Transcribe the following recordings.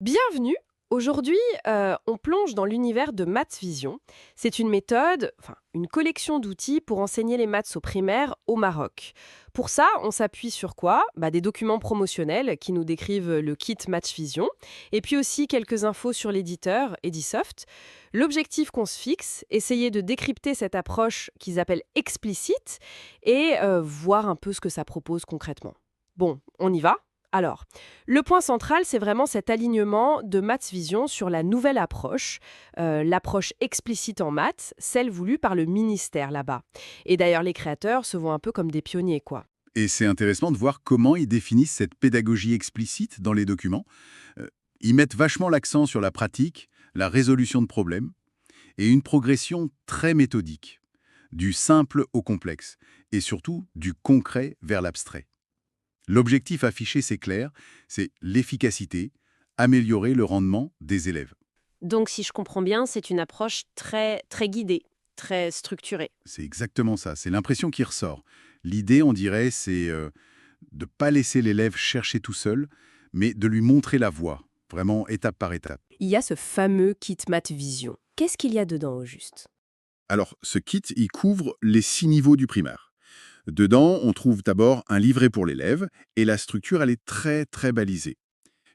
Bienvenue! Aujourd'hui, on plonge dans l'univers de Maths Vision. C'est une méthode, enfin une collection d'outils pour enseigner les maths au primaire au Maroc. Pour ça, on s'appuie sur quoi? Des documents promotionnels qui nous décrivent le kit Maths Vision, et puis aussi quelques infos sur l'éditeur, Edisoft. L'objectif qu'on se fixe, essayer de décrypter cette approche qu'ils appellent explicite et voir un peu ce que ça propose concrètement. Bon, on y va? Alors, le point central, c'est vraiment cet alignement de Maths Vision sur la nouvelle approche, l'approche explicite en maths, celle voulue par le ministère là-bas. Et d'ailleurs, les créateurs se voient un peu comme des pionniers, quoi. Et c'est intéressant de voir comment ils définissent cette pédagogie explicite dans les documents. Euh, Ils mettent vachement l'accent sur la pratique, la résolution de problèmes et une progression très méthodique, du simple au complexe et surtout du concret vers l'abstrait. L'objectif affiché, c'est clair, c'est l'efficacité, améliorer le rendement des élèves. Donc, si je comprends bien, c'est une approche très guidée, très structurée. C'est exactement ça, c'est l'impression qui ressort. L'idée, on dirait, c'est de ne pas laisser l'élève chercher tout seul, mais de lui montrer la voie, vraiment étape par étape. Il y a ce fameux kit Maths Vision. Qu'est-ce qu'il y a dedans au juste? Alors, ce kit, il couvre les 6 niveaux du primaire. Dedans, on trouve d'abord un livret pour l'élève, et la structure, elle est très balisée.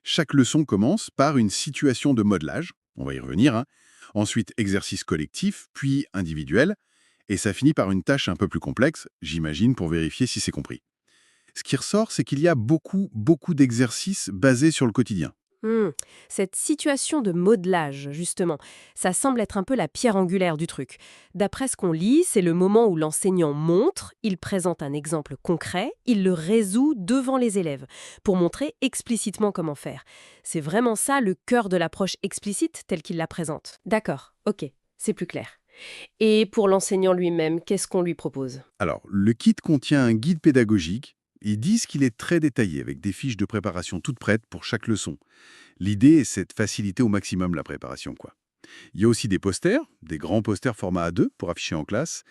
Chaque leçon commence par une situation de modelage, on va y revenir, hein. Ensuite, exercice collectif, puis individuel, et ça finit par une tâche un peu plus complexe, j'imagine, pour vérifier si c'est compris. Ce qui ressort, c'est qu'il y a beaucoup d'exercices basés sur le quotidien. Hmm, Cette situation de modelage, justement, ça semble être un peu la pierre angulaire du truc. D'après ce qu'on lit, c'est le moment où l'enseignant montre, il présente un exemple concret, il le résout devant les élèves, pour montrer explicitement comment faire. C'est vraiment ça le cœur de l'approche explicite telle qu'il la présente. D'accord, ok, c'est plus clair. Et pour l'enseignant lui-même, qu'est-ce qu'on lui propose? Alors, le kit contient un guide pédagogique. Ils disent qu'il est très détaillé, avec des fiches de préparation toutes prêtes pour chaque leçon. L'idée, c'est de faciliter au maximum la préparation, quoi. Il y a aussi des posters, des grands posters format A2 pour afficher en classe.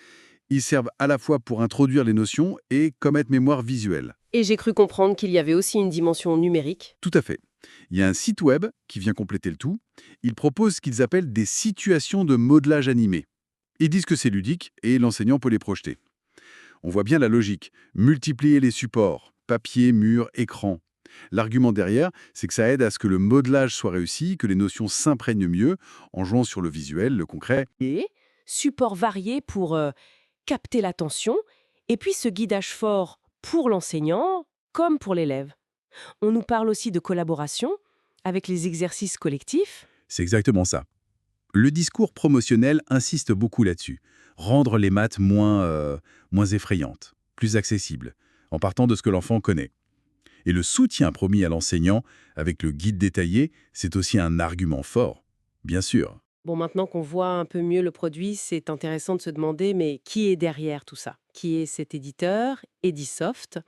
Ils servent à la fois pour introduire les notions et comme aide-mémoire visuelle. Et j'ai cru comprendre qu'il y avait aussi une dimension numérique. Tout à fait. Il y a un site web qui vient compléter le tout. Ils proposent ce qu'ils appellent des situations de modelage animé. Ils disent que c'est ludique et l'enseignant peut les projeter. On voit bien la logique. Multiplier les supports, papier, mur, écran. L'argument derrière, c'est que ça aide à ce que le modelage soit réussi, que les notions s'imprègnent mieux en jouant sur le visuel, le concret. Et support varié pour capter l'attention, et puis ce guidage fort pour l'enseignant comme pour l'élève. On nous parle aussi de collaboration avec les exercices collectifs. C'est exactement ça. Le discours promotionnel insiste beaucoup là-dessus. Rendre les maths moins effrayantes, plus accessibles, en partant de ce que l'enfant connaît. Et le soutien promis à l'enseignant, avec le guide détaillé, c'est aussi un argument fort. Bien sûr. Bon, maintenant qu'on voit un peu mieux le produit, c'est intéressant de se demander, mais qui est derrière tout ça? Qui est cet éditeur, Edisoft?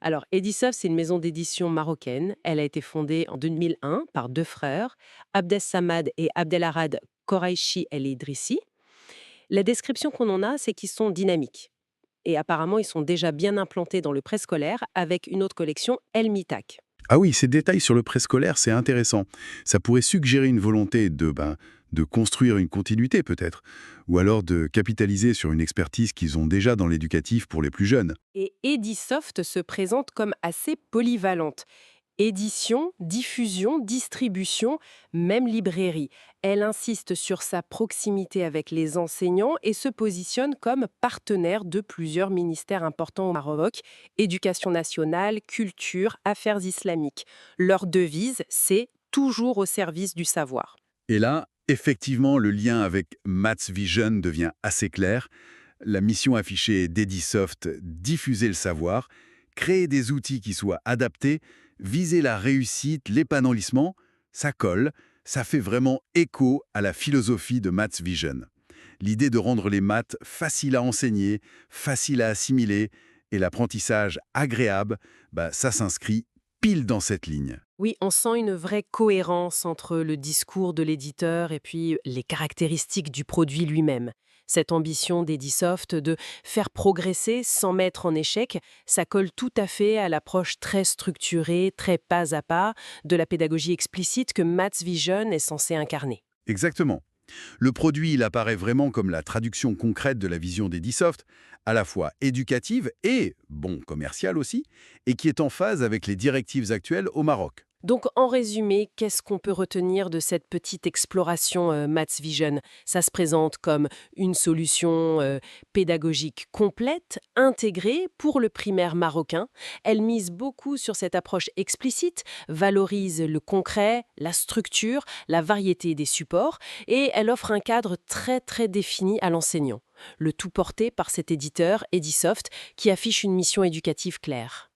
Alors, Edisoft, c'est une maison d'édition marocaine. Elle a été fondée en 2001 par deux frères, Abdes Samad et Abdelharad Koraïchi El Idrissi. La description qu'on en a, c'est qu'ils sont dynamiques. Et apparemment, ils sont déjà bien implantés dans le préscolaire avec une autre collection, El Mitak. Ah oui, ces détails sur le préscolaire, c'est intéressant. Ça pourrait suggérer une volonté de construire une continuité peut-être, ou alors de capitaliser sur une expertise qu'ils ont déjà dans l'éducatif pour les plus jeunes. Et Edisoft se présente comme assez polyvalente. Édition, diffusion, distribution, même librairie. Elle insiste sur sa proximité avec les enseignants et se positionne comme partenaire de plusieurs ministères importants au Maroc, éducation nationale, culture, affaires islamiques. Leur devise, c'est toujours au service du savoir. Et là, effectivement, le lien avec Maths Vision devient assez clair. La mission affichée d'Edisoft, diffuser le savoir, créer des outils qui soient adaptés, viser la réussite, l'épanouissement, ça colle, ça fait vraiment écho à la philosophie de Maths Vision. L'idée de rendre les maths faciles à enseigner, faciles à assimiler et l'apprentissage agréable, ça s'inscrit pile dans cette ligne. Oui, on sent une vraie cohérence entre le discours de l'éditeur et puis les caractéristiques du produit lui-même. Cette ambition d'Edisoft de faire progresser sans mettre en échec, ça colle tout à fait à l'approche très structurée, très pas à pas de la pédagogie explicite que Maths Vision est censé incarner. Exactement. Le produit, il apparaît vraiment comme la traduction concrète de la vision d'Edisoft, à la fois éducative et, bon, commerciale aussi, et qui est en phase avec les directives actuelles au Maroc. Donc, en résumé, qu'est-ce qu'on peut retenir de cette petite exploration Maths Vision? Ça se présente comme une solution pédagogique complète, intégrée pour le primaire marocain. Elle mise beaucoup sur cette approche explicite, valorise le concret, la structure, la variété des supports, et elle offre un cadre très très défini à l'enseignant. Le tout porté par cet éditeur, Edisoft, qui affiche une mission éducative claire.